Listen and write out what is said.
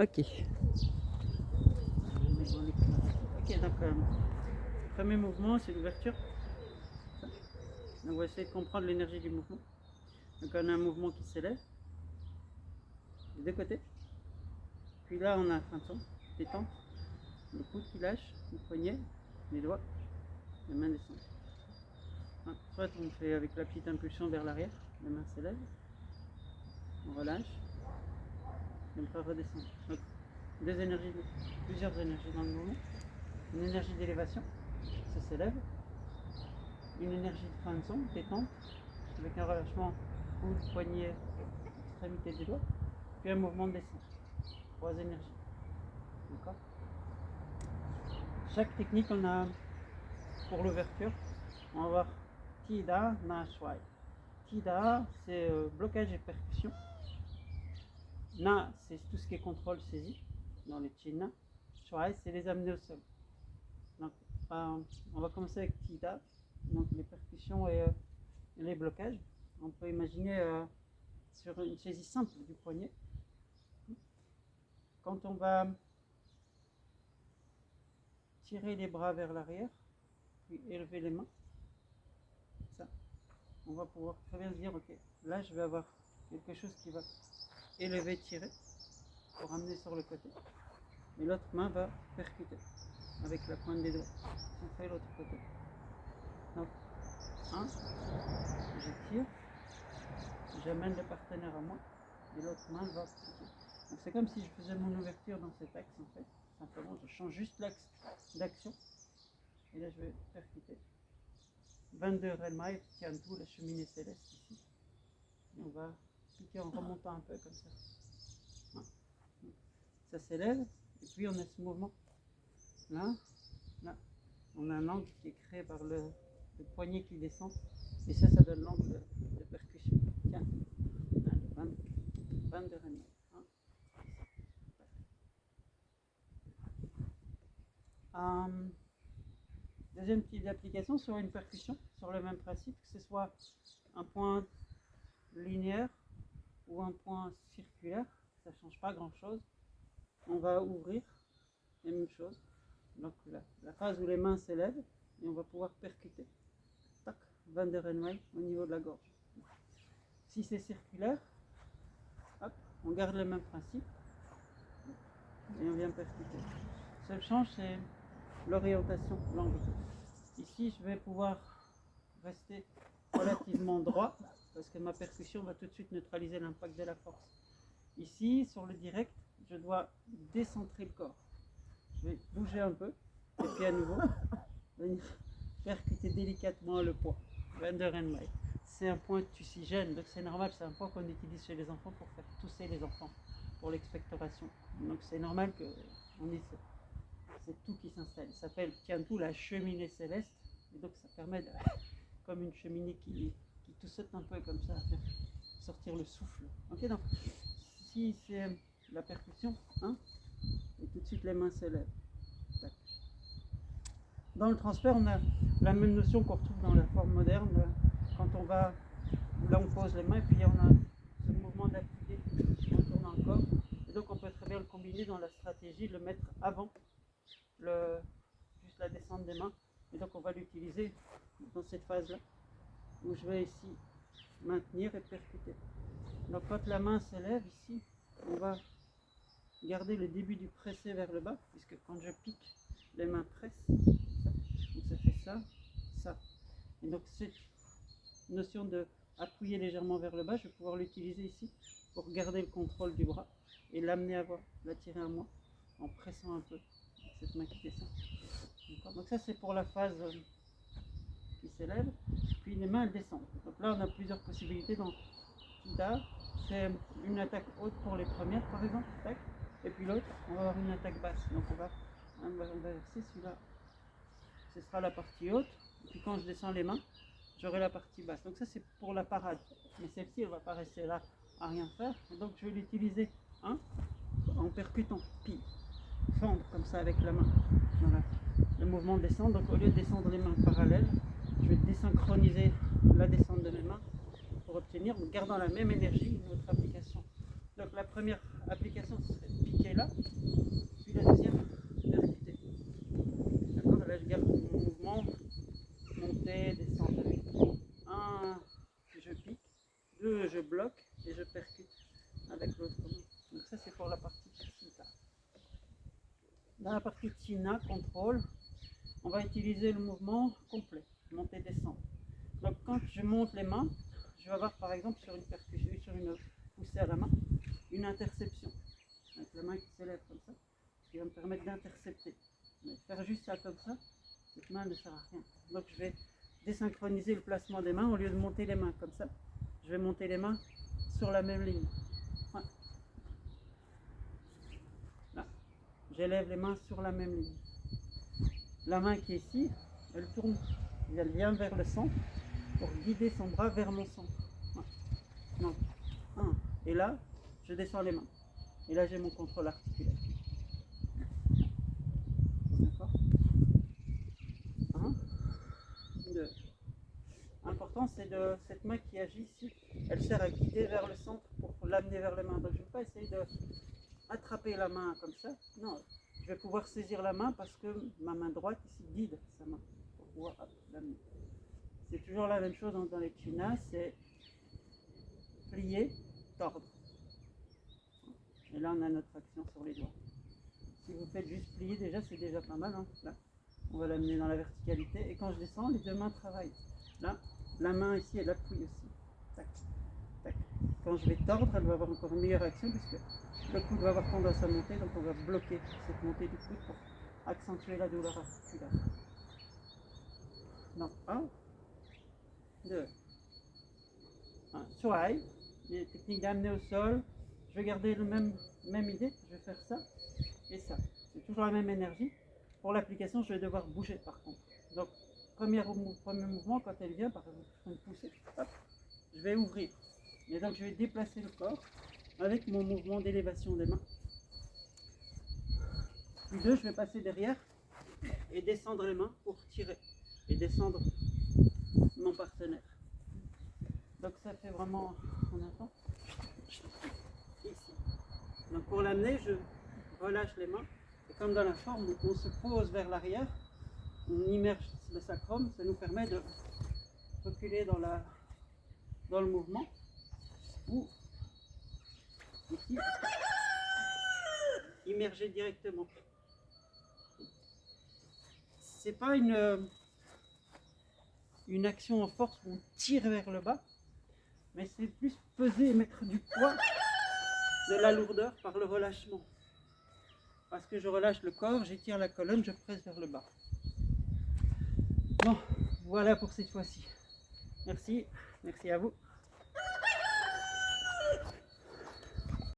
Ok. Ok, donc premier mouvement, c'est l'ouverture. Donc on va essayer de comprendre l'énergie du mouvement. Donc on a un mouvement qui s'élève des deux côtés. Puis là on a un son, détente, le coude qui lâche, le poignet, les doigts, les mains descendent. Soit on fait avec la petite impulsion vers l'arrière, les mains s'élèvent, on relâche, les bras redescendent. Donc plusieurs énergies dans le mouvement. Une énergie d'élévation, ça s'élève. Une énergie de fin de son, détente, avec un relâchement coude, poignet, extrémité des doigts. Puis un mouvement de descente. 3 énergies. D'accord. Chaque technique, on a pour l'ouverture, on va voir Tida, Na, Shwai. Tida, c'est blocage et percussion. Na, c'est tout ce qui est contrôle saisie dans les China. Shwai, c'est les amener au sol. Donc, on va commencer avec Tida, donc les percussions et les blocages. On peut imaginer sur une saisie simple du poignet. Quand on va tirer les bras vers l'arrière, puis élever les mains, ça, on va pouvoir très bien se dire, ok, là je vais avoir quelque chose qui va élever, tirer, pour amener sur le côté, et l'autre main va percuter avec la pointe des doigts. On fait l'autre côté. Donc, 1, je tire, j'amène le partenaire à moi, et l'autre main va piquer. Donc c'est comme si je faisais mon ouverture dans cet axe en fait. Simplement, je change juste l'axe d'action. Et là, je vais percuter. 22 Renmaï, tiens tout, la cheminée céleste ici. Et on va piquer en remontant un peu comme ça. Ça s'élève. Et puis on a ce mouvement. Là, là. On a un angle qui est créé par le poignet qui descend. Et ça donne l'angle de percussion. Tiens, 22 Renmaï. Deuxième type d'application sur une percussion, sur le même principe, que ce soit un point linéaire ou un point circulaire, ça ne change pas grand chose. On va ouvrir, la même chose. Donc la phase où les mains s'élèvent et on va pouvoir percuter. Tac, 22 Renway au niveau de la gorge. Si c'est circulaire, hop, on garde le même principe et on vient percuter. Seul change, c'est l'orientation, l'angle. Ici, je vais pouvoir rester relativement droit parce que ma percussion va tout de suite neutraliser l'impact de la force. Ici, sur le direct, je dois décentrer le corps. Je vais bouger un peu et puis à nouveau venir percuter délicatement le poids. 22 Renmai. C'est un point tucigène, donc c'est normal, c'est un point qu'on utilise chez les enfants pour faire tousser les enfants, pour l'expectoration. Donc c'est normal qu'on ait c'est tout qui s'installe. Ça s'appelle Tiantou la cheminée céleste. Et donc ça permet, comme une cheminée qui toussote un peu comme ça, à faire sortir le souffle. Ok, donc si c'est la percussion, hein, et tout de suite les mains se lèvent. Dans le transfert, on a la même notion qu'on retrouve dans la forme moderne, quand on va, là on pose les mains et puis on a ce mouvement d'appuyer en tournant le corps. Et donc on peut très bien le combiner dans la stratégie, le mettre avant juste la descente des mains. Et donc on va l'utiliser dans cette phase-là, où je vais ici maintenir et percuter. Donc quand la main s'élève ici, on va garder le début du pressé vers le bas, puisque quand je pique, les mains pressent, ça. Donc ça fait ça, ça. Et donc cette notion de appuyer légèrement vers le bas, je vais pouvoir l'utiliser ici pour garder le contrôle du bras et l'amener à l'attirer à moi en pressant un peu cette main qui descend. Donc ça c'est pour la phase qui s'élève, puis les mains elles descendent. Donc là on a plusieurs possibilités dans Tida. C'est une attaque haute pour les premières par exemple, tac. Et puis l'autre on va avoir une attaque basse. Donc on va inverser celui-là, ce sera la partie haute, et puis quand je descends les mains, j'aurai la partie basse. Donc ça c'est pour la parade, mais celle-ci elle ne va pas rester là à rien faire. Et donc je vais l'utiliser en percutant, puis fendre comme ça avec la main. Voilà. Le mouvement descend, donc au lieu de descendre les mains parallèles, je vais désynchroniser la descente de mes mains pour obtenir, en gardant la même énergie, une autre application. Donc la première application serait piquer là, bloque et je percute avec l'autre main. Donc ça c'est pour la partie Chitta. Dans la partie China, contrôle, on va utiliser le mouvement complet, monter-descendre. Donc quand je monte les mains, je vais avoir par exemple sur une percussion, sur une poussée à la main, une interception. Avec la main qui s'élève comme ça, ce qui va me permettre d'intercepter. Mais faire juste ça comme ça, cette main ne sert à rien. Donc je vais désynchroniser le placement des mains au lieu de monter les mains comme ça. Je vais monter les mains sur la même ligne. Ouais. Là, j'élève les mains sur la même ligne. La main qui est ici, elle tourne, elle vient vers le centre pour guider son bras vers mon centre. Ouais. Donc, 1. Et là, je descends les mains. Et là, j'ai mon contrôle articulaire. D'accord ? 1, 2. Important, c'est de cette main qui agit ici. Elle sert à guider vers le centre pour l'amener vers les mains. Donc, je ne vais pas essayer d'attraper la main comme ça. Non, je vais pouvoir saisir la main parce que ma main droite ici guide sa main pour pouvoir l'amener. C'est toujours la même chose dans les chinas, c'est plier, tordre. Et là, on a notre action sur les doigts. Si vous faites juste plier, déjà, c'est déjà pas mal. Hein. Là, on va l'amener dans la verticalité. Et quand je descends, les deux mains travaillent. Là, la main ici, elle appuie aussi. Tac, tac. Quand je vais tordre, elle va avoir encore une meilleure action puisque le coude va avoir tendance à monter. Donc, on va bloquer cette montée du coude pour accentuer la douleur articulaire. Donc, 1, 2, 1. Swai, les techniques d'amener au sol. Je vais garder la même idée. Je vais faire ça et ça. C'est toujours la même énergie. Pour l'application, je vais devoir bouger par contre. Donc, premier mouvement, quand elle vient, par exemple, une poussée, hop, je vais ouvrir. Et donc, je vais déplacer le corps avec mon mouvement d'élévation des mains. Puis 2, je vais passer derrière et descendre les mains pour tirer et descendre mon partenaire. Donc, ça fait vraiment, on entend ici. Donc, pour l'amener, je relâche les mains. Et comme dans la forme, on se pose vers l'arrière, on immerge le sacrum, ça nous permet de reculer dans le mouvement. Ou ici, immerger directement. C'est pas une action en force où on tire vers le bas, mais c'est plus peser et mettre du poids, de la lourdeur par le relâchement. Parce que je relâche le corps, j'étire la colonne, je presse vers le bas. Bon, voilà pour cette fois-ci. Merci à vous.